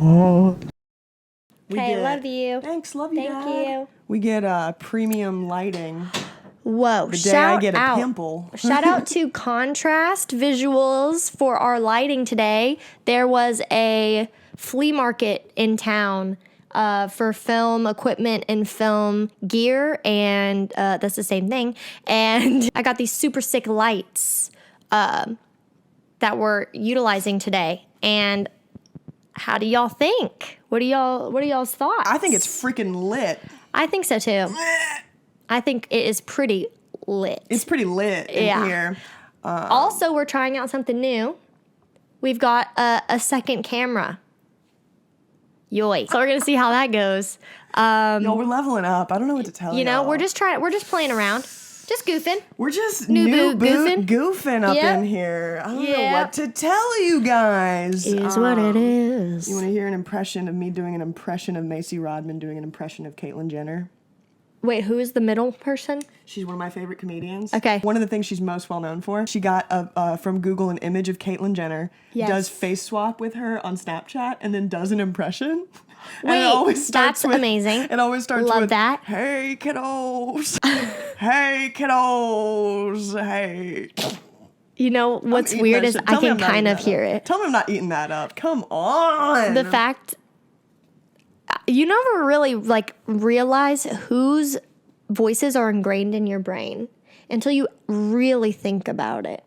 Okay, love you. Thanks, love you, Thank Dad. you. We get premium lighting. Whoa, The day shout I get a out. pimple. Shout out to Contrast Visuals for our lighting today. There was a flea market in town for film equipment and film gear, and that's the same thing. And I got these super sick lights that we're utilizing today. And how do y'all think? What are y'all's thoughts? I think it's freaking lit. I think so too. I think it is pretty lit. It's pretty lit in here. Also, we're trying out something new. We've got a second camera. Yoy. So we're going to see how that goes. No, we're leveling up. I don't know what to tell you. You know, we're just playing around. Just goofing. We're just New boot goofing up in here. I don't know what to tell you guys. Is what it is. You want to hear an impression of me doing an impression of Macy Rodman doing an impression of Caitlyn Jenner? Wait, who is the middle person? She's one of my favorite comedians. Okay. One of the things she's most well known for, she got from Google an image of Caitlyn Jenner, does face swap with her on Snapchat, and then does an impression. Wait, and it always starts that's amazing. It always starts Love with, that. Hey, kiddos. Hey, kiddos. Hey. You know, what's weird is I can kind of hear it. Tell me I'm not eating that up. Come on. The fact... You never really, realize whose voices are ingrained in your brain until you really think about it.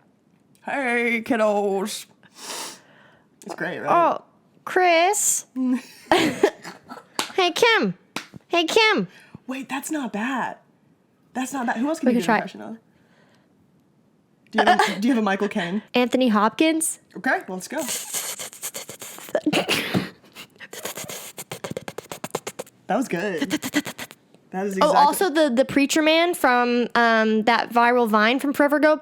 Hey, kiddos. It's great, right? Oh, Chris. Hey, Kim. Hey, Kim. Wait, that's not bad. That's not bad. Who else can We you could do an try. impression of? Do you have a Michael Caine? Anthony Hopkins. Okay, let's go. That was good. That is exactly. Oh, also the preacher man from that viral Vine from forever ago.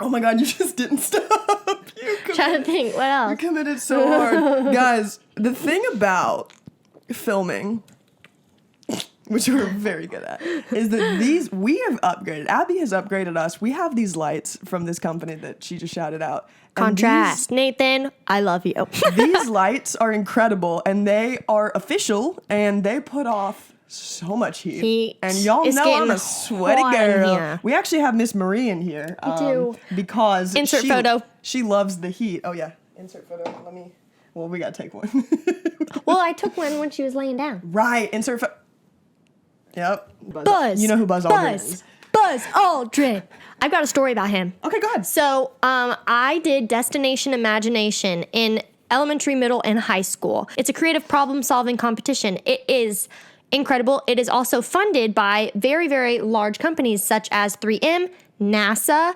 Oh my God, you just didn't stop. Trying to think, what else? You committed so hard. Guys, the thing about filming, which we're very good at, is that we have upgraded. Abby has upgraded us. We have these lights from this company that she just shouted out. Contrast. Nathan, I love you. These lights are incredible, and they are official, and they put off so much heat. And y'all know I'm a sweaty girl. We actually have Miss Marie in here. We do. Because insert photo. She loves the heat. Oh, yeah. Insert photo. Well, we got to take one. Well, I took one when she was laying down. Right. Insert photo. Yep. Buzz. You know who Buzz Aldrin is. Buzz Aldrin. I've got a story about him. Okay, go ahead. So, I did Destination Imagination in elementary, middle, and high school. It's a creative problem-solving competition. It is incredible. It is also funded by very, very large companies such as 3M, NASA,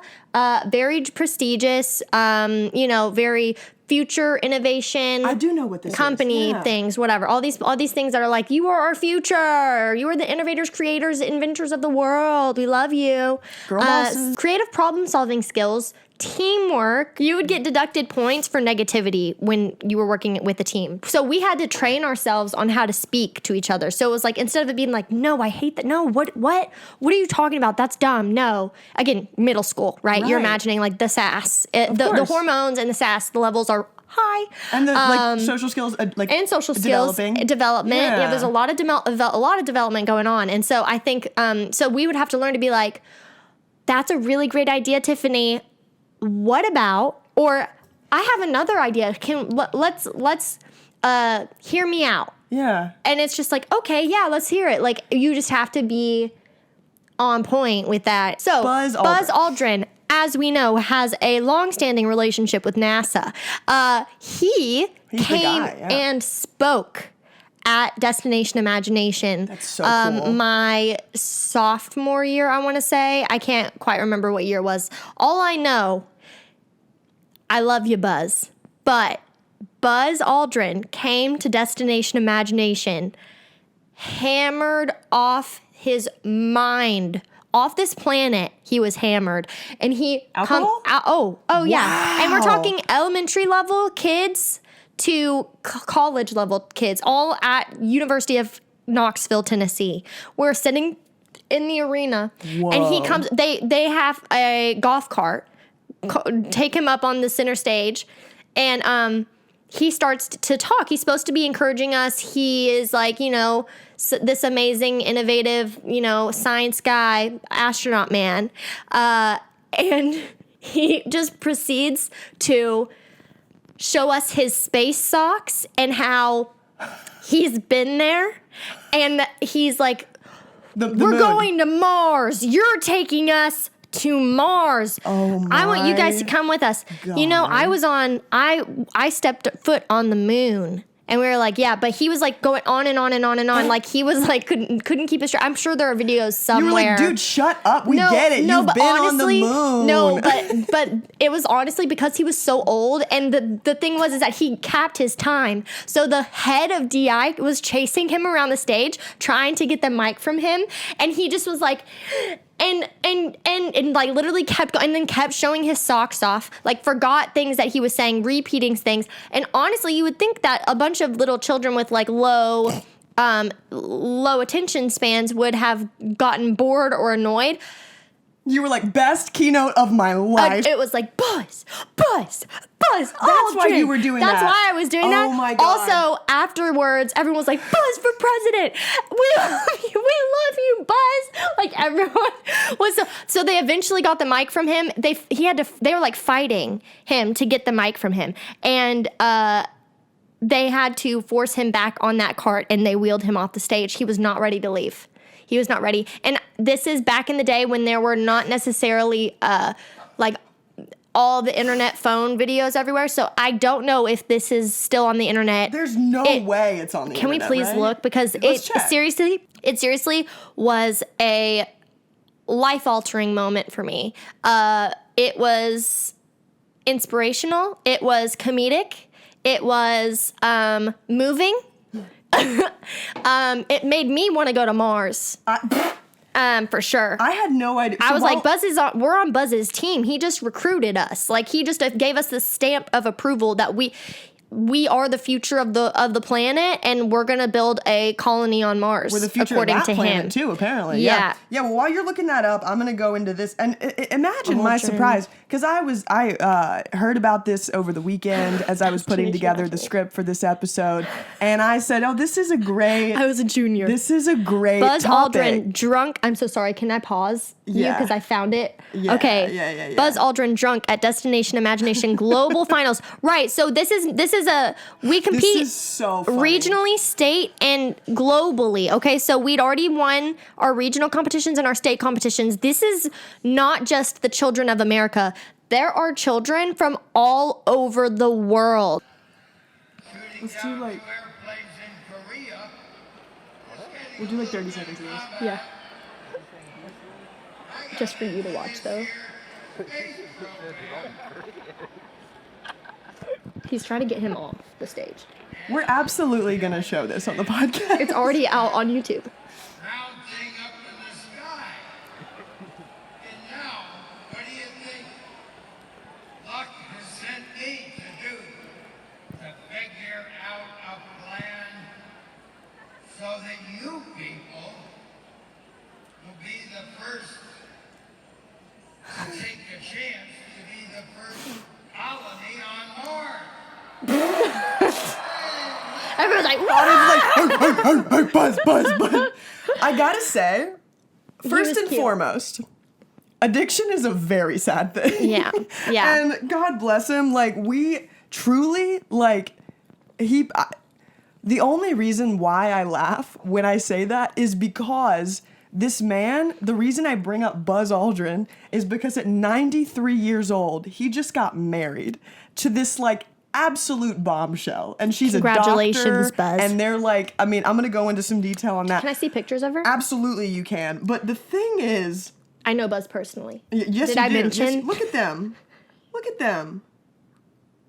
very prestigious, very future innovation. I do know what this company is. Yeah. things, whatever. All these things that are like, you are our future. You are the innovators, creators, inventors of the world. We love you. Girl bosses. Creative problem solving skills. Teamwork. You would get deducted points for negativity when you were working with a team. So we had to train ourselves on how to speak to each other. So it was like, instead of it being like, no, I hate that. No, what are you talking about? That's dumb. No. Again, middle school, right? You're imagining like the sass. The hormones and the sass, the levels are high. And the social skills, and social skills development. Yeah, there's a lot of development going on. And so I think so we would have to learn to be like, that's a really great idea, Tiffany. What about, or I have another idea. Let's hear me out. Yeah. And it's just like, okay, yeah, let's hear it. Like, you just have to be on point with that. So Buzz Aldrin, as we know, has a long-standing relationship with NASA. He's came and spoke at Destination Imagination. That's so cool. My sophomore year, I want to say. I can't quite remember what year it was. All I know, I love you, Buzz. But Buzz Aldrin came to Destination Imagination, hammered off his mind. Off this planet, he was hammered. And he... Alcohol? Yeah. And we're talking elementary level kids to college level kids, all at University of Knoxville, Tennessee. We're sitting in the arena, Whoa. and he comes. They have a golf cart, take him up on the center stage, and he starts to talk. He's supposed to be encouraging us. He is like, this amazing, innovative, science guy, astronaut man, and he just proceeds to show us his space socks and how he's been there, and he's like, we're moon. going to Mars. You're taking us to Mars. Oh my I want you guys to come with us. God. I stepped foot on the moon. And we were like, yeah, but he was like going on and on and on and on. Like he was like couldn't keep it straight. I'm sure there are videos somewhere. You were like, dude, shut up. We get it. You've been honestly, on the moon. No, but it was honestly because he was so old. And the thing was is that he capped his time. So the head of DI was chasing him around the stage, trying to get the mic from him. And he just was like, and like literally kept going and then kept showing his socks off, like forgot things that he was saying, repeating things. And honestly, you would think that a bunch of little children with like low attention spans would have gotten bored or annoyed. You were like, best keynote of my life. It was like, Buzz. That's why you were doing That's that. why I was doing that. Oh my God. Also, afterwards, everyone was like, Buzz for president. We love you, Buzz. Like everyone was so they eventually got the mic from him. They were like fighting him to get the mic from him. And they had to force him back on that cart, and they wheeled him off the stage. He was not ready to leave. He was not ready. And this is back in the day when there were not necessarily like all the internet phone videos everywhere. So I don't know if this is still on the internet. There's no way it's on the Can internet, we please right? look? Because Let's check. it seriously was a life-altering moment for me. It was inspirational. It was comedic. It was moving. It made me want to go to Mars. For sure. I had no idea. I was like, we're on Buzz's team. He just recruited us. Like he just gave us the stamp of approval that we are the future of the planet, and we're gonna build a colony on Mars. We're the future according of that to planet him too, apparently. Yeah. Yeah. Well, while you're looking that up, I'm gonna go into this and imagine my surprise, because I heard about this over the weekend as I was putting together the script for this episode, and I said, "Oh, this is a great." I was a junior. This is a great Buzz topic. Aldrin drunk. I'm so sorry. Can I pause you Yeah. because I found it? Yeah, Okay. yeah. Buzz Aldrin drunk at Destination Imagination Global Finals. Right. So this is we compete This is so funny. regionally, state, and globally. Okay. So we'd already won our regional competitions and our state competitions. This is not just the children of America. There are children from all over the world. Let's do like. We'll do like 30 seconds of this. Yeah. Just for you to watch, though. He's trying to get him off the stage. We're absolutely gonna show this on the podcast. It's already out on YouTube. Mounting up in the sky. And now, what do you think luck has sent me to do? To figure out a plan so that you people will be the first to take a chance to be the first colony on Mars. Everyone's like, Hey, Buzz. I gotta say, first was and cute. foremost, addiction is a very sad thing. Yeah. And God bless him. Like, we truly, like, the only reason why I laugh when I say that is because this man, the reason I bring up Buzz Aldrin is because at 93 years old, he just got married to this, like, absolute bombshell. And she's a doctor. Congratulations, Buzz. And they're like, I mean, I'm going to go into some detail on that. Can I see pictures of her? Absolutely, you can. But the thing is, I know Buzz personally. yes, Did you I do. mention? Yes, look at them. Look at them.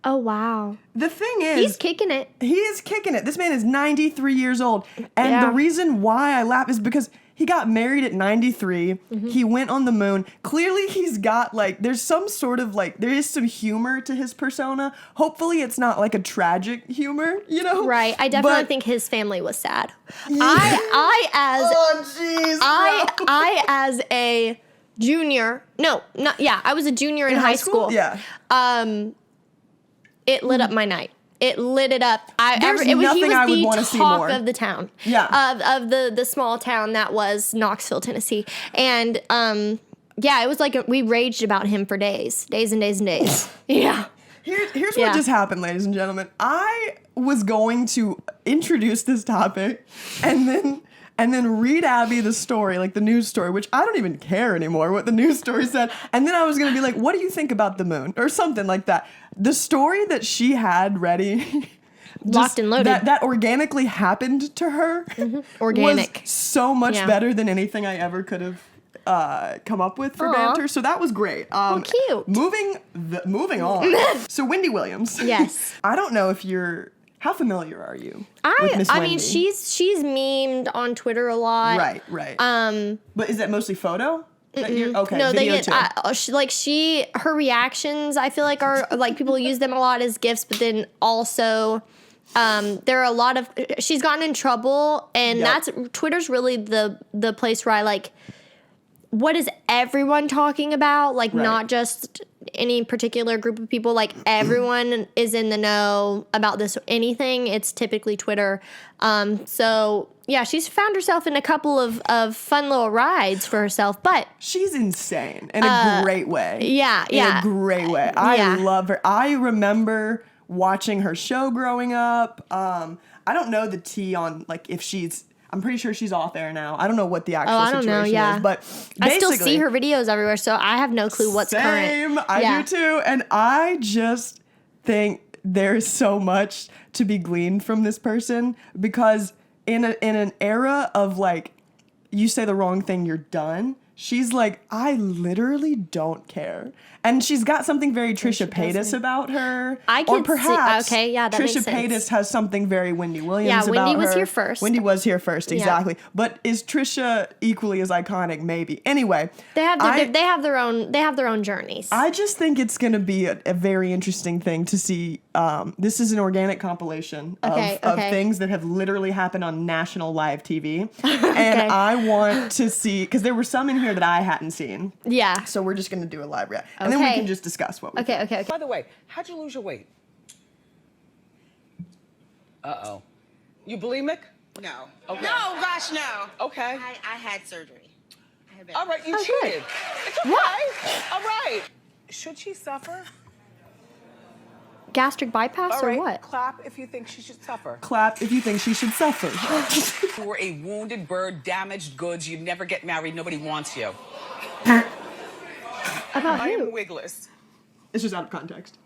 Oh, wow. The thing is, He's kicking it. he is kicking it. This man is 93 years old. And Yeah. the reason why I laugh is because He got married at 93. He went on the moon. Clearly, he's got, like, there's some sort of, like, there is some humor to his persona. Hopefully, it's not, like, a tragic humor, you know? Right. I definitely But- think his family was sad. Yeah. I Oh, jeez. as a junior, I was a junior in high school. Yeah. It lit up my night. It lit it up. There's he nothing was I would the wanna see talk more. of the town. Yeah. Of the small town that was Knoxville, Tennessee. And it was like we raged about him for days and days and days. Yeah. Here's Yeah. what just happened, ladies and gentlemen. I was going to introduce this topic and then read Abby the story, like the news story, which I don't even care anymore what the news story said. And then I was going to be like, what do you think about the moon? Or something like that. The story that she had ready, Locked and loaded. That organically happened to her Organic. was so much Yeah. better than anything I ever could have come up with for Aw. banter. So that was great. Cute. Moving on. So Wendy Williams. Yes. I don't know if how familiar are you with Miss I Wendy? mean, she's memed on Twitter a lot. Right. But is that mostly photo? Okay, No, they video get too. her reactions. I feel like are like people use them a lot as gifts, but then also there are a lot of she's gotten in trouble, and Yep. that's Twitter's really the place where I like. What is everyone talking about? Like Right. not just any particular group of people. Like everyone is in the know about this anything. It's typically Twitter. So yeah, she's found herself in a couple of fun little rides for herself. But She's insane in a great way. yeah. In a great way. I Yeah. love her. I remember watching her show growing up. I don't know the tea on like if I'm pretty sure she's off air now. I don't know what the actual I don't situation know, yeah. is, but I still basically- see her videos everywhere, so I have no clue what's current. Same, I Yeah. do too. And I just think there's so much to be gleaned from this person because in an era of like, you say the wrong thing, you're done. She's like, I literally don't care. And she's got something very Trisha Paytas about her. I or could see- perhaps okay, yeah, that Trisha makes sense. Paytas has something very Wendy Williams Yeah, about Wendy her. was here first. Wendy was here first, exactly. But is Trisha equally as iconic? Maybe. Anyway, They have their own journeys. I just think it's going to be a very interesting thing to see. This is an organic compilation of Okay. things that have literally happened on national live TV. And I want to see, because there were some in here that I hadn't seen. yeah. So we're just going to do a live react. And then we Okay. can just discuss what we think. Okay. By the way, how'd you lose your weight? Uh-oh. You bulimic? No. Okay. No, gosh, no. Okay. I had surgery. I had All right, you Oh, good. cheated. It's okay. All right. Should she suffer? Gastric bypass All or right. what? Clap if you think she should suffer. Clap if you think she should suffer. You were a wounded bird, damaged goods. You'd never get married. Nobody wants you. About I am who? wigless. It's just out of context.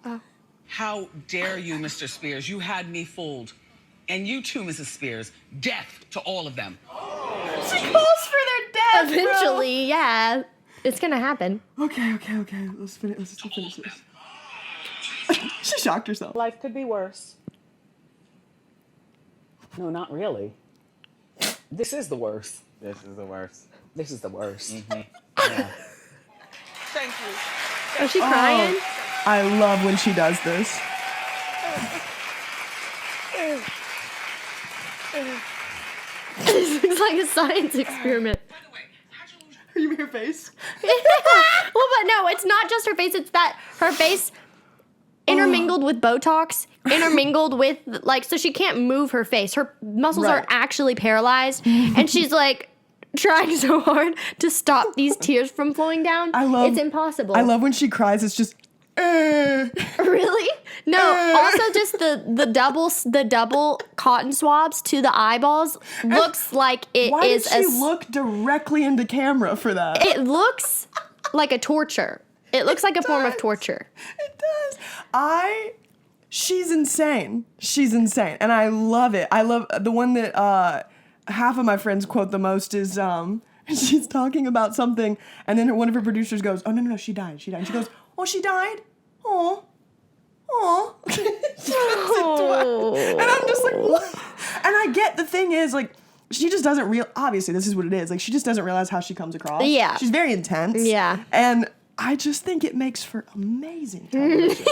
How dare you, Mr. Spears? You had me fooled. And you too, Mrs. Spears. Death to all of them. She calls for their death, bro. Eventually, yeah, it's gonna happen. Okay. Let's finish this. She shocked herself. Life could be worse. No, not really. This is the worst. This is the worst. This is the worst. Yeah. Thank you. Oh, she crying? I love when she does this. This looks like a science experiment. By the way, how'd you lose You mean her face? Well, but no, it's not just her face. It's that her face intermingled with Botox, intermingled with like, so she can't move her face. Her muscles Right. are actually paralyzed, and she's like trying so hard to stop these tears from flowing down. It's impossible. I love when she cries. It's just. Really? No. Also, just the double cotton swabs to the eyeballs looks like it Why is did she look directly into camera for that? It looks like a torture. It looks like a form of torture. It does. She's insane. She's insane. And I love it. I love the one that half of my friends quote the most is she's talking about something and then one of her producers goes, oh, no, she died. And she goes, oh, she died? Oh. She cuts it twice. And I'm just like, what? And I get the thing is, like, she just doesn't obviously this is what it is. Like, she just doesn't realize how she comes across. Yeah. She's very intense. Yeah. And I just think it makes for amazing television.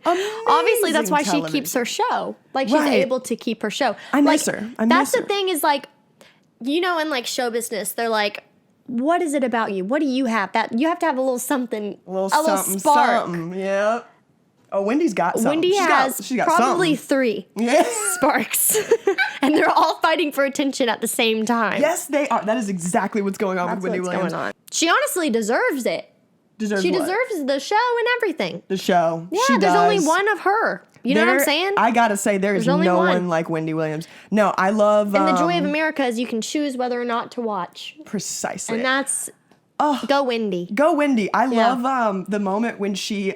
Obviously, that's why Amazing she keeps her television. show. Like, she's Right. able to keep her show. I miss Like, her. I that's miss the her. thing is, like, you know, in, like, show business, they're like, what is it about you? What do you have? That you have to have a little something, A little spark. something. Yep. Oh, Wendy's got something. Wendy She's got probably something. 3 Yeah. sparks. And they're all fighting for attention at the same time. Yes, they are. That is exactly what's going on That's with Wendy what's Williams. going on. She honestly deserves it. Deserves She what? deserves the show and everything. The show. Yeah, She there's does. only one of her. You know what I'm There- saying? I gotta say, there is There's only no one. one like Wendy Williams. No, I love. And the joy of America is you can choose whether or not to watch. Precisely. And that's go Wendy. Go Wendy. I Yeah. love the moment when she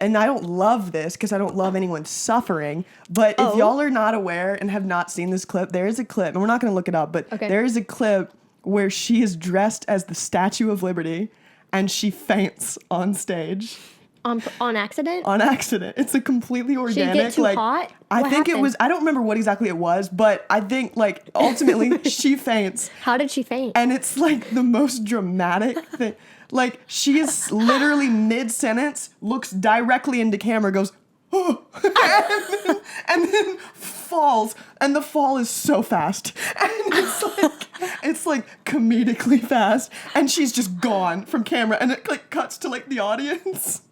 and I don't love this because I don't love anyone suffering, but if y'all are not aware and have not seen this clip, there is a clip, and we're not going to look it up, but Okay. there is a clip where she is dressed as the Statue of Liberty and she faints on stage On accident? on accident. It's a completely organic. get too like, hot? I What think it happened? was. I don't remember what exactly it was, but I think like ultimately she faints. How did she faint? And it's like the most dramatic thing. Like, she is literally mid-sentence, looks directly into camera, goes, oh, and then falls. And the fall is so fast. And it's like comedically fast. And she's just gone from camera. And it like cuts to like the audience.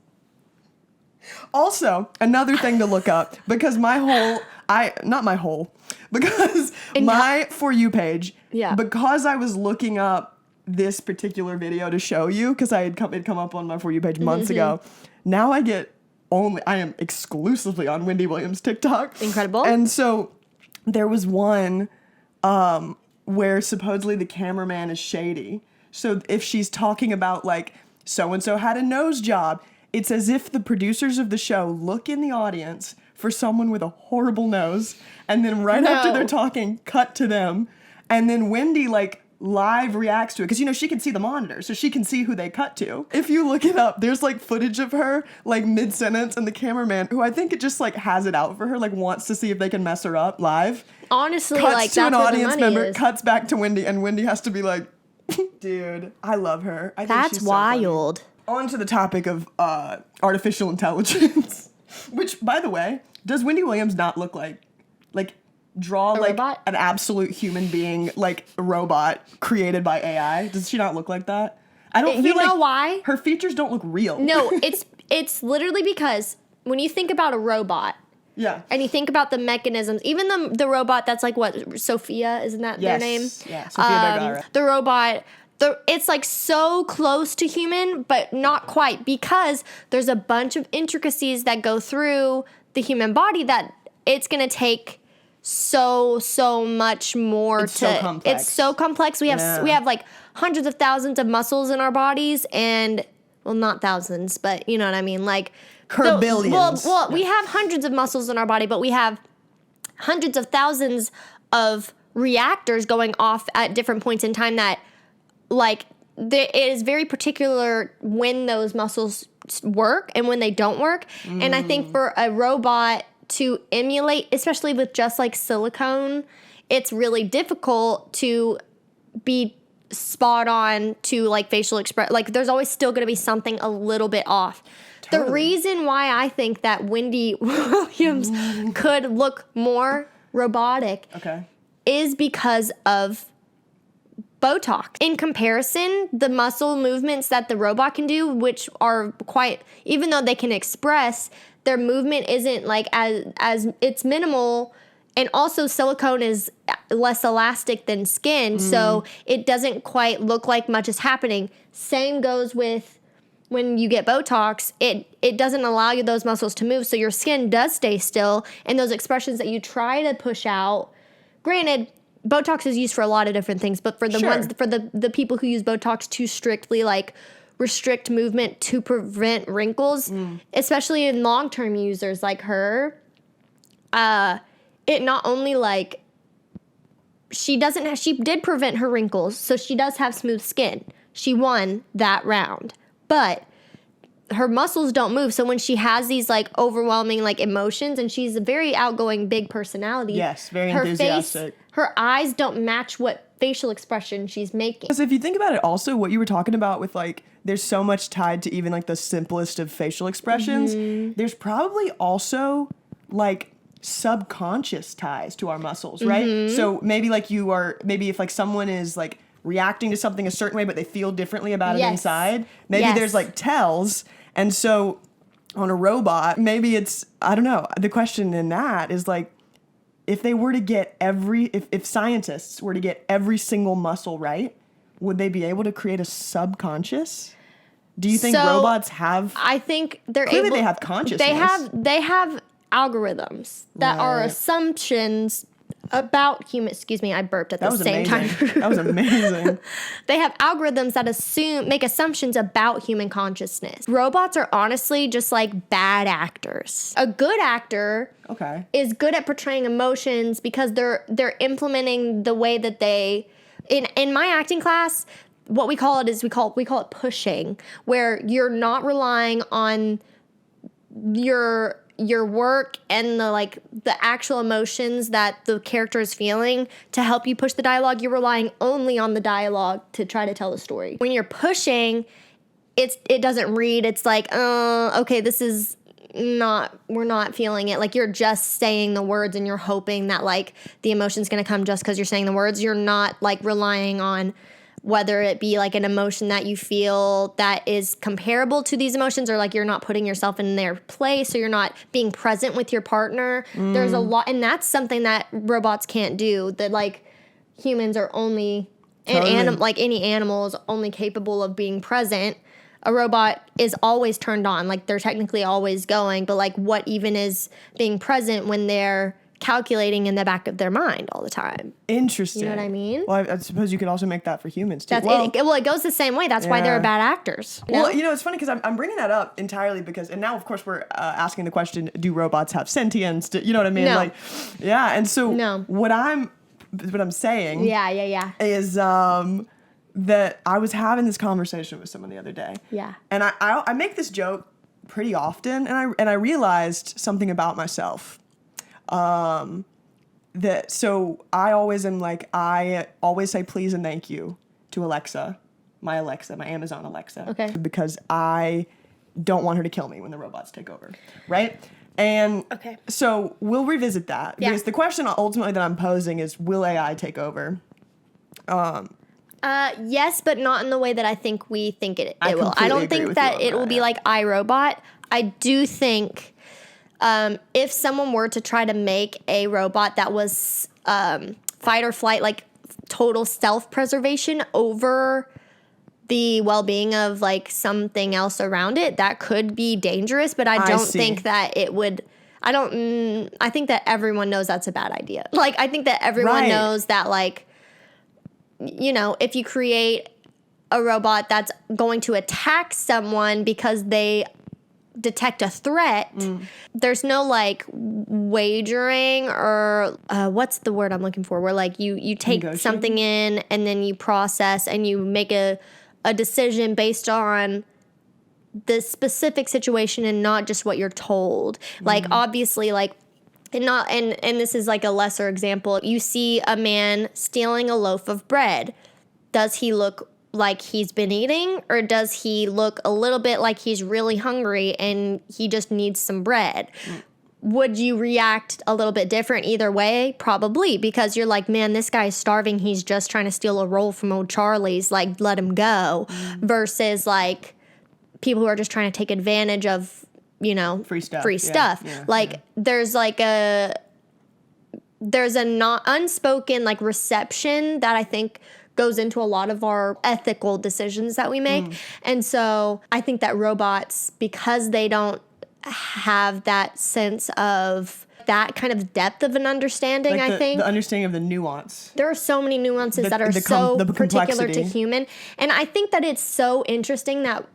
Also, another thing to look up, because because my For You page, Yeah. because I was looking up this particular video to show you, because it'd come up on my For You page months ago. Now I am exclusively on Wendy Williams TikTok. Incredible. And so there was one where supposedly the cameraman is shady. So if she's talking about like so-and-so had a nose job, it's as if the producers of the show look in the audience for someone with a horrible nose, and then right after they're talking, cut to them, and then Wendy like live reacts to it, because you know she can see the monitor, so she can see who they cut to. If you look it up, there's like footage of her like mid-sentence, and the cameraman, who I think it just like has it out for her, like wants to see if they can mess her up live, Honestly, cuts like to that's an where the audience money member, is. cuts back to Wendy, and Wendy has to be like, dude, I love her. I think That's she's so funny. wild. On to the topic of artificial intelligence, which, by the way, does Wendy Williams not look like draw A like robot? an absolute human being, like a robot created by AI? Does she not look like that? I don't You feel like know why? her features don't look real. No, it's literally because when you think about a robot Yeah. and you think about the mechanisms, even the robot that's like what, Sophia, isn't that their name? Yeah, Sophia Vergara. The robot, it's like so close to human, but not quite, because there's a bunch of intricacies that go through the human body that it's gonna take so much more It's so complex. It's so complex. We have like hundreds of thousands of muscles in our bodies, and well, not thousands, but you know what I mean, like Billions. Well, we have hundreds of muscles in our body, but we have hundreds of thousands of reactors going off at different points in time that, like, it is very particular when those muscles work and when they don't work. And I think for a robot to emulate, especially with just like silicone, it's really difficult to be spot on to like facial express. Like, there's always still going to be something a little bit off. Totally. The reason why I think that Wendy Williams could look more robotic Okay. is because of Botox. In comparison, the muscle movements that the robot can do, which are quite, even though they can express, their movement isn't like as it's minimal. And also silicone is less elastic than skin, so it doesn't quite look like much is happening. Same goes with when you get Botox, it doesn't allow you those muscles to move, so your skin does stay still, and those expressions that you try to push out, granted, Botox is used for a lot of different things, but for the Sure. ones, for the people who use Botox to strictly like restrict movement to prevent wrinkles, especially in long-term users like her, it not only like she did prevent her wrinkles, so she does have smooth skin. She won that round. But her muscles don't move, so when she has these like overwhelming like emotions, and she's a very outgoing, big personality. Yes, very her enthusiastic. her eyes don't match what facial expression she's making. Because if you think about it, also what you were talking about with like, there's so much tied to even like the simplest of facial expressions. There's probably also like subconscious ties to our muscles, right? So maybe like maybe if like someone is like reacting to something a certain way, but they feel differently about it Yes. inside, maybe Yes. there's like tells. And so on a robot, maybe it's, I don't know. The question in that is like, if they were to get if scientists were to get every single muscle right, would they be able to create a subconscious? Do you think So, robots have? I think they're Clearly able. they have consciousness. They have algorithms that are Right. assumptions about human. Excuse me, I burped at That the was same amazing. time. That was amazing. They have algorithms that make assumptions about human consciousness. Robots are honestly just like bad actors. A good actor Okay. is good at portraying emotions because they're implementing the way that they in my acting class, what we call it is we call it pushing, where you're not relying on your work and the actual emotions that the character is feeling to help you push the dialogue. You're relying only on the dialogue to try to tell the story. When you're pushing, it doesn't read. It's like, okay, this is we're not feeling it. Like you're just saying the words and you're hoping that like the emotion's gonna come just because you're saying the words. You're not like relying on whether it be like an emotion that you feel that is comparable to these emotions, or like you're not putting yourself in their place, or you're not being present with your partner. There's a lot, and that's something that robots can't do, that like humans are only, Totally. and like any animal is only capable of being present. A robot is always turned on, like they're technically always going, but like what even is being present when they're calculating in the back of their mind all the time? Interesting. You know what I mean? Well, I suppose you could also make that for humans too. That's well, it goes the same way. That's why they're Yeah. bad actors. You know? Well, you know, it's funny because I'm bringing that up entirely because, and now of course we're asking the question: do robots have sentience? You know what I mean? No. Like, yeah. And so No. what I'm saying, Yeah. is that I was having this conversation with someone the other day. Yeah. And I make this joke pretty often, and I realized something about myself. That so I always say please and thank you to my Amazon Alexa. Okay. Because I don't want her to kill me when the robots take over, right? And Okay. so we'll revisit that Yeah. because the question ultimately that I'm posing is, will AI take over? Yes, but not in the way that I think we think it I will. I completely don't agree think with that you on it will that, be yeah. like iRobot. I do think if someone were to try to make a robot that was fight or flight, like total self-preservation over the well-being of like something else around it, that could be dangerous, but I don't see. think that it would. I think that everyone knows that's a bad idea. Like, I think that everyone Right. knows that, like, you know, if you create a robot that's going to attack someone because they detect a threat, there's no like wagering or what's the word I'm looking for, where like you take Negotiating? something in and then you process and you make a decision based on the specific situation and not just what you're told. Like, obviously, like, and this is like a lesser example. You see a man stealing a loaf of bread. Does he look like he's been eating, or does he look a little bit like he's really hungry and he just needs some bread? Would you react a little bit different either way? Probably, because you're like, man, this guy's starving. He's just trying to steal a roll from old Charlie's. Like, let him go. Versus like people who are just trying to take advantage of, you know, Free stuff. Yeah. Like there's a not unspoken like reception that I think goes into a lot of our ethical decisions that we make. And so I think that robots, because they don't have that sense of that kind of depth of an understanding, Like I think the understanding of the nuance. there are so many nuances The- that are the so the particular to complexity. human. And I think that it's so interesting that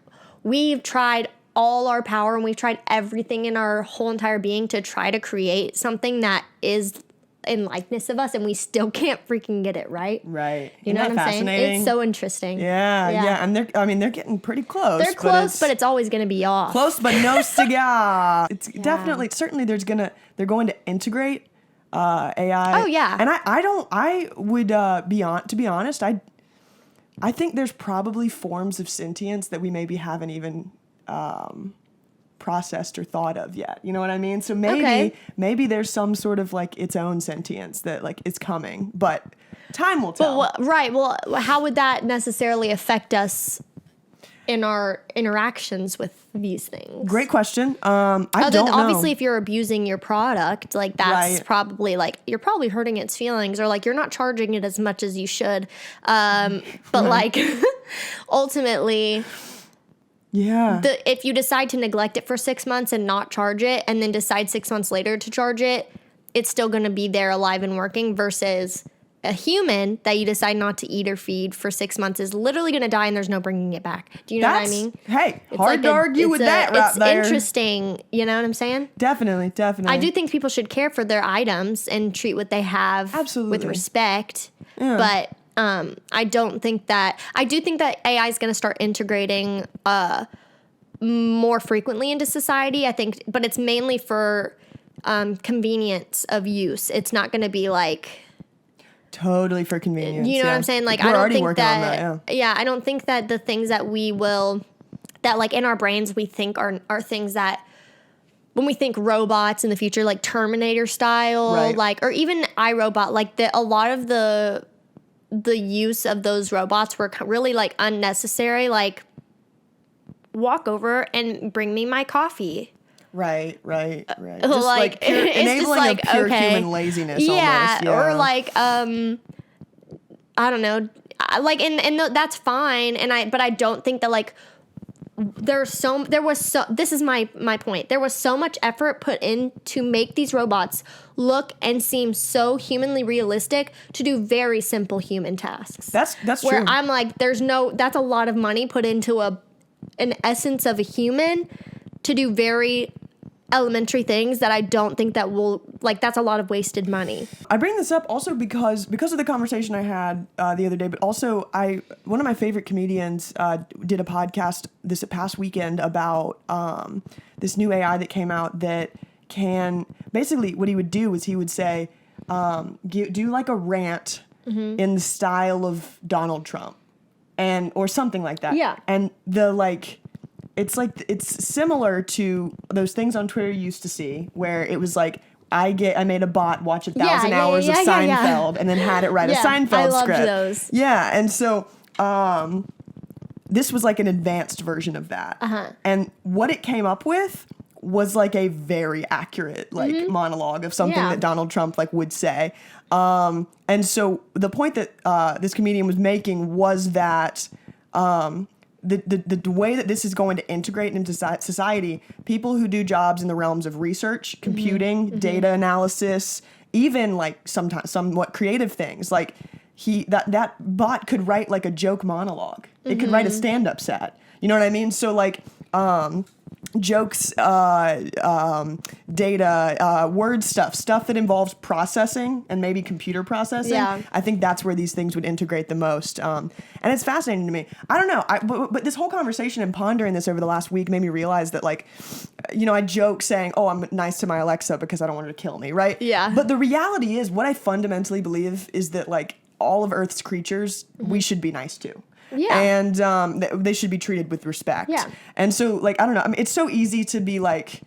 we've tried all our power and we've tried everything in our whole entire being to try to create something that is in likeness of us, and we still can't freaking get it right. Right. You know Isn't what that I'm saying? fascinating? It's so interesting. Yeah. And they're getting pretty close. They're close, but it's always going to be off. close, but no cigar. It's definitely, certainly they're going to integrate AI. Oh, yeah. And I would to be honest, I think there's probably forms of sentience that we maybe haven't even processed or thought of yet. You know what I mean? So maybe there's some sort of like its own sentience that like is coming, but time will tell. Right. Well, how would that necessarily affect us in our interactions with these things? Great question. I don't know. Obviously, if you're abusing your product, like that's Right. probably like you're probably hurting its feelings, or like you're not charging it as much as you should. But like ultimately, Yeah. if you decide to neglect it for 6 months and not charge it, and then decide 6 months later to charge it, it's still going to be there, alive and working. Versus a human that you decide not to eat or feed for 6 months is literally going to die, and there's no bringing it back. Do you know what I mean? Hey, It's hard like to argue with that right It's there. interesting. You know what I'm saying? Definitely. I do think people should care for their items and treat what they have Absolutely. with respect. Yeah. But I don't think that. I do think that AI is going to start integrating more frequently into society. I think, but it's mainly for convenience of use. It's not going to be like. Totally for convenience. You know what yeah. I'm saying? Like, We're I don't already think working that, on that, yeah. I don't think that the things that that like in our brains we think are things that when we think robots in the future, like Terminator style, Right. like, or even iRobot, like a lot of the use of those robots were really like unnecessary. Like, walk over and bring me my coffee. Right. Just Like, pure, it's enabling just like, of pure okay. human laziness Yeah, almost. Yeah. or like I don't know, like that's fine, but I don't think that like this is my point. There was so much effort put in to make these robots look and seem so humanly realistic to do very simple human tasks. That's where true. I'm like, that's a lot of money put into an essence of a human to do very elementary things that I don't think that will, like, that's a lot of wasted money. I bring this up also because of the conversation I had the other day, but also one of my favorite comedians did a podcast this past weekend about this new AI that came out that can basically, what he would do is he would say do like a rant in the style of Donald Trump or something like that. Yeah. And it's similar to those things on Twitter you used to see where it was like, I made a bot watch 1,000 hours of Seinfeld and then had it write a Seinfeld I loved script. those. Yeah, and so this was like an advanced version of that. And what it came up with was like a very accurate like monologue of something that Donald Trump like would say. And so the point that this comedian was making was that the way that this is going to integrate into society, people who do jobs in the realms of research, computing, data analysis, even like sometimes somewhat creative things, like that bot could write like a joke monologue. It could write a stand-up set. You know what I mean? So like jokes, data, word stuff that involves processing and maybe computer processing. Yeah. I think that's where these things would integrate the most. And it's fascinating to me. I don't know. But this whole conversation and pondering this over the last week made me realize that, like, you know, I joke saying, oh, I'm nice to my Alexa because I don't want her to kill me, right? Yeah. But the reality is, what I fundamentally believe is that, like, all of Earth's creatures, we should be nice to. Yeah. And they should be treated with respect. Yeah. And so, like, I don't know. I mean, it's so easy to be like,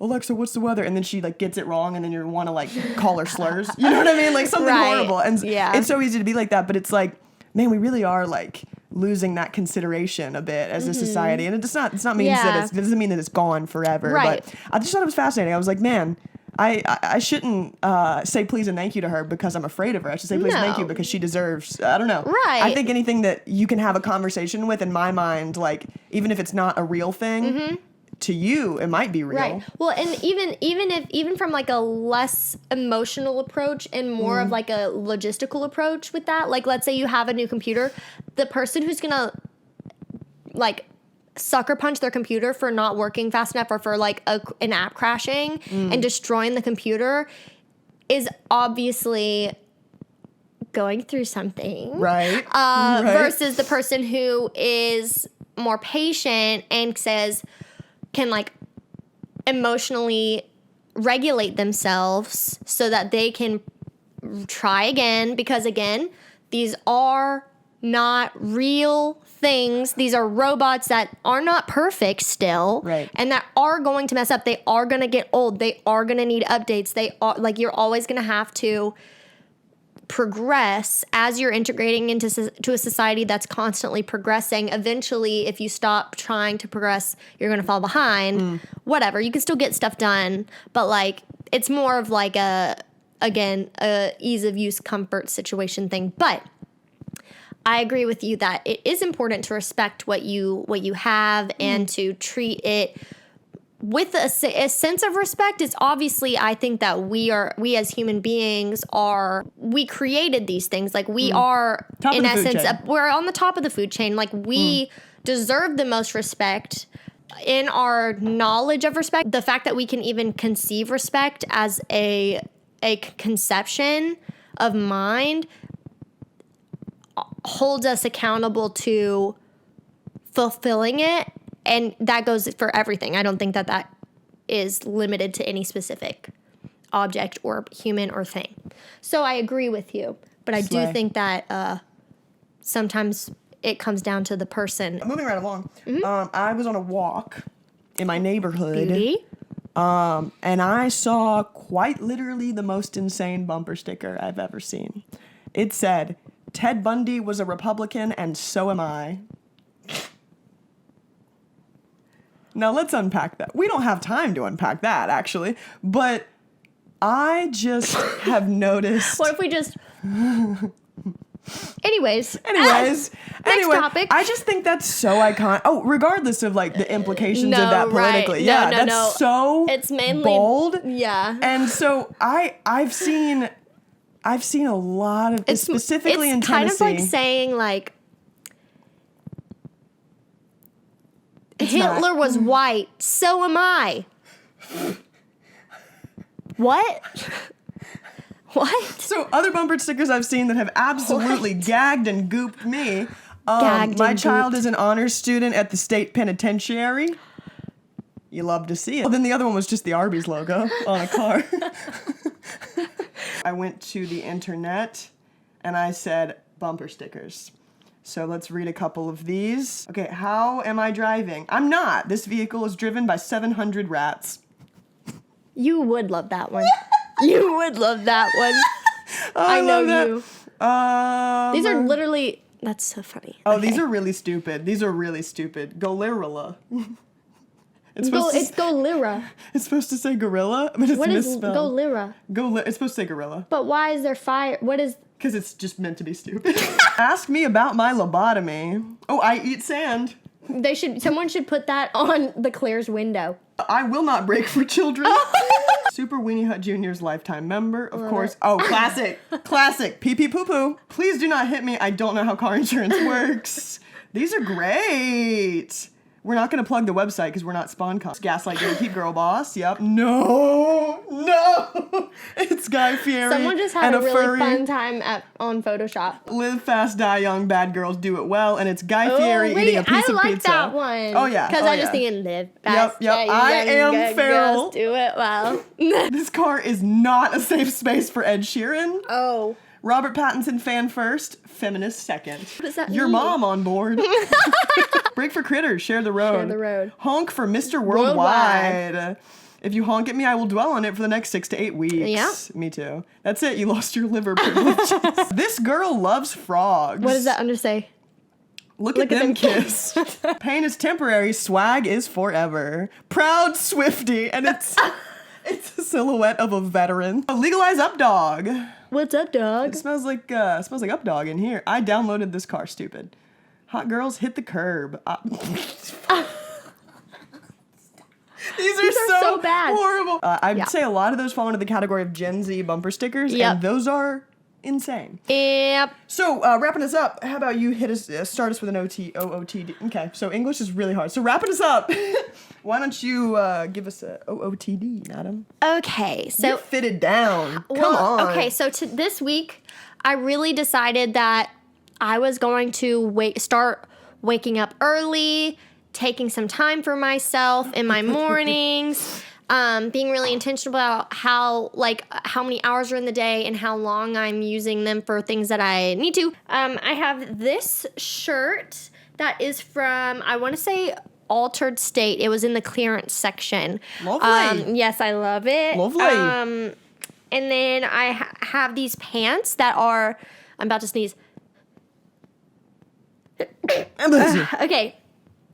Alexa, what's the weather? And then she, like, gets it wrong, and then you want to, like, call her slurs. You know what I mean? Like, something Right. horrible. And Yeah. it's so easy to be like that, but it's like, man, we really are, like, losing that consideration a bit as a society. And it's not means that it doesn't mean that it's gone forever. Right. But I just thought it was fascinating. I was like, man, I shouldn't say please and thank you to her because I'm afraid of her. I should say please and thank you No. because she deserves, I don't know. Right. I think anything that you can have a conversation with, in my mind, like, even if it's not a real thing, to you, it might be real. Right. Well, and even from like a less emotional approach and more of like a logistical approach with that, like, let's say you have a new computer, the person who's gonna like sucker punch their computer for not working fast enough or for like an app crashing and destroying the computer is obviously going through something. Right. Versus the person who is more patient and can like emotionally regulate themselves so that they can try again, because again, these are not real things. These are robots that are not perfect still, Right. and that are going to mess up. They are going to get old. They are going to need updates. They are, like, you're always going to have to progress as you're integrating to a society that's constantly progressing. Eventually, if you stop trying to progress, you're going to fall behind. Whatever, you can still get stuff done, but like, it's more of like a ease of use, comfort situation thing. But I agree with you that it is important to respect what you have and to treat it with a sense of respect. It's obviously, I think that we as human beings we created these things. Like, we are, Top of in the food essence, chain. we're on the top of the food chain. Like, we deserve the most respect in our knowledge of respect. The fact that we can even conceive respect as a conception of mind holds us accountable to fulfilling it, and that goes for everything. I don't think that is limited to any specific object or human or thing. So I agree with you, but I Slay. do think that sometimes it comes down to the person. Moving right along. I was on a walk in my neighborhood. Beauty. And I saw quite literally the most insane bumper sticker I've ever seen. It said, "Ted Bundy was a Republican and so am I." Now let's unpack that. We don't have time to unpack that, actually. But I just have noticed... What if we just... Anyways. Anyways, topic. I just think that's so iconic. Oh, regardless of like the implications No, of that right. politically. No, Yeah, no, that's no. so It's mainly... bold. Yeah. And so I've seen a lot of specifically in Tennessee. It's kind of like saying like Hitler was white, so am I. What? What? So other bumper stickers I've seen that have absolutely gagged and gooped me. Gagged My and child gooped. is an honors student at the state penitentiary. You love to see it. Well, then the other one was just the Arby's logo on a car. I went to the internet and I said bumper stickers. So let's read a couple of these. Okay, how am I driving? I'm not. This vehicle is driven by 700 rats. You would love that one. You would love that one. I know love you. that. These are literally... That's so funny. Oh, Okay. these are really stupid. These are really stupid. Golirilla. It's It's Golira. It's supposed to say gorilla, but it's What is misspelled. Golira? It's supposed to say gorilla. But why is there fire? What is... Because it's just meant to be stupid. Ask me about my lobotomy. Oh, I eat sand. Someone should put that on the Claire's window. I will not break for children. Super Weenie Hut Jr.'s lifetime member, of course. Oh, classic. Classic. Pee pee poo poo. Please do not hit me. I don't know how car insurance works. These are great. We're not going to plug the website because we're not SpawnCon. Gaslight Gatekeep Girl Boss. Yep. No. It's Guy Fieri. Someone just had and a really furry. fun time on Photoshop. Live fast, die young, bad girls do it well, and it's Guy Fieri eating a piece I of like pizza. that one. Oh yeah. Because oh, I just yeah. thinking live fast. Yep. I am feral. Girls do it well. This car is not a safe space for Ed Sheeran. Oh. Robert Pattinson fan first, feminist second. What does that Your mean? mom on board. Break for critters, share the road. Share the road. Honk for Mr. Worldwide. If you honk at me, I will dwell on it for the next 6 to 8 weeks. Yeah. Me too. That's it. You lost your liver privileges. This girl loves frogs. What does that under say? Look at them kiss. Pain is temporary. Swag is forever. Proud Swifty, and it's a silhouette of a veteran. Legalize Up Dog. What's up, dog? It smells like Up Dog in here. I downloaded this car. Stupid. Hot girls hit the curb. These are so bad. horrible. I'd say a lot of those fall into the category of Gen Z bumper stickers, Yep. and those are insane. Yep. So, wrapping us up, how about you start us with an OOTD? Okay, so English is really hard. So, wrapping us up, why don't you give us a OOTD, madam? Okay, so You're fitted down. Come on. Okay, so this week, I really decided that I was going to start waking up early, taking some time for myself in my mornings. being really intentional about how many hours are in the day and how long I'm using them for things that I need to. I have this shirt that is from, I want to say, Altered State. It was in the clearance section. Lovely. Yes, I love it. Lovely. And then I have these pants that are, I'm about to sneeze. Okay.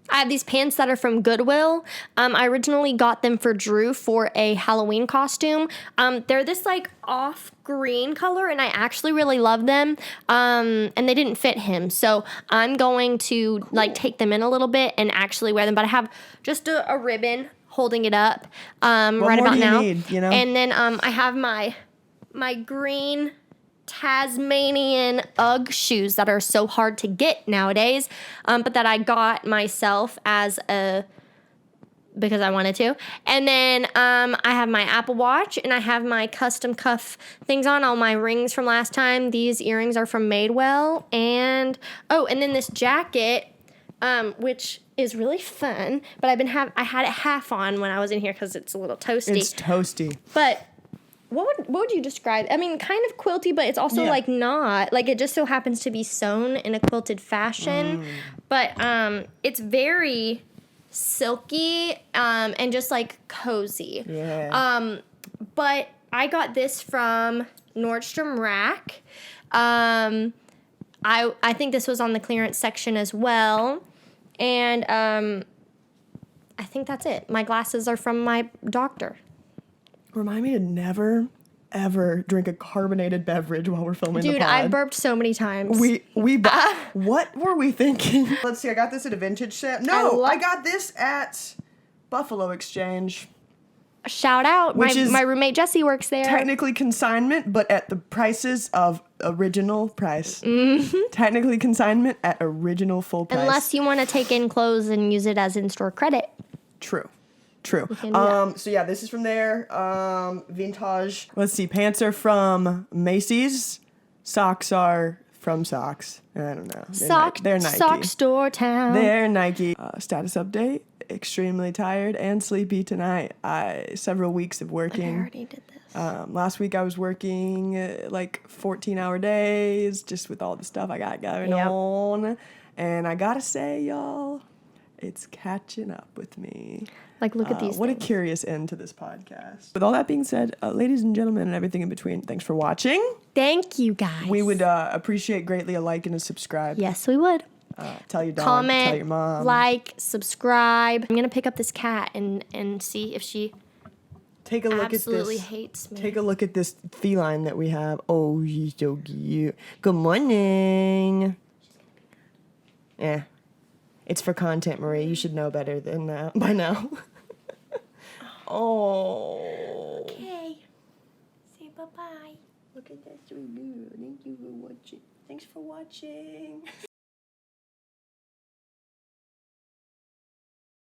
I have these pants that are from Goodwill. I originally got them for Drew for a Halloween costume. They're this like off green color, and I actually really love them. And they didn't fit him, so I'm going to like take them in a little bit and actually wear them. But I have just a ribbon holding it up right more about do you now. need, you know? And then I have my green Tasmanian Ugg shoes that are so hard to get nowadays, but that I got myself because I wanted to. And then I have my Apple Watch, and I have my custom cuff things on, all my rings from last time. These earrings are from Madewell. And then this jacket, which is really fun, but I had it half on when I was in here because it's a little toasty. It's toasty. But what would you describe? I mean, kind of quilty, but it's also like not. Like it just so happens to be sewn in a quilted fashion. But it's very silky and just like cozy. Yeah. But I got this from Nordstrom Rack. I think this was on the clearance section as well. And I think that's it. My glasses are from my doctor. Remind me to never, ever drink a carbonated beverage while we're filming the Dude, pod. I burped so many times. What were we thinking? Let's see, I got this at a vintage sale. No, I got this at Buffalo Exchange. Shout out. Which is my roommate Jessie works there. Technically consignment, but at the prices of original price. Technically consignment at original full price. Unless you want to take in clothes and use it as in-store credit. True. can do that. So yeah, this is from there. Vintage. Let's see. Pants are from Macy's. Socks are from Socks. I don't know. They're Nike. Sock store town. They're Nike. Status update. Extremely tired and sleepy tonight. Several weeks of I working. already did this. Last week I was working like 14-hour days just with all the stuff I got going on. And I gotta say, y'all, it's catching up with me. Like, look at these What things. a curious end to this podcast. With all that being said, ladies and gentlemen and everything in between, thanks for watching. Thank you, guys. We would appreciate greatly a like and a subscribe. Yes, we would. Tell your dog, Comment, tell your mom. like, subscribe. I'm going to pick up this cat and see if she Take a look absolutely at this. hates me. Take a look at this feline that we have. Oh, she's so cute. Good morning. Yeah. It's for content, Marie. You should know better than that by now. Oh. Okay. Say bye-bye. Look at that sweet girl. Thank you for watching. Thanks for watching.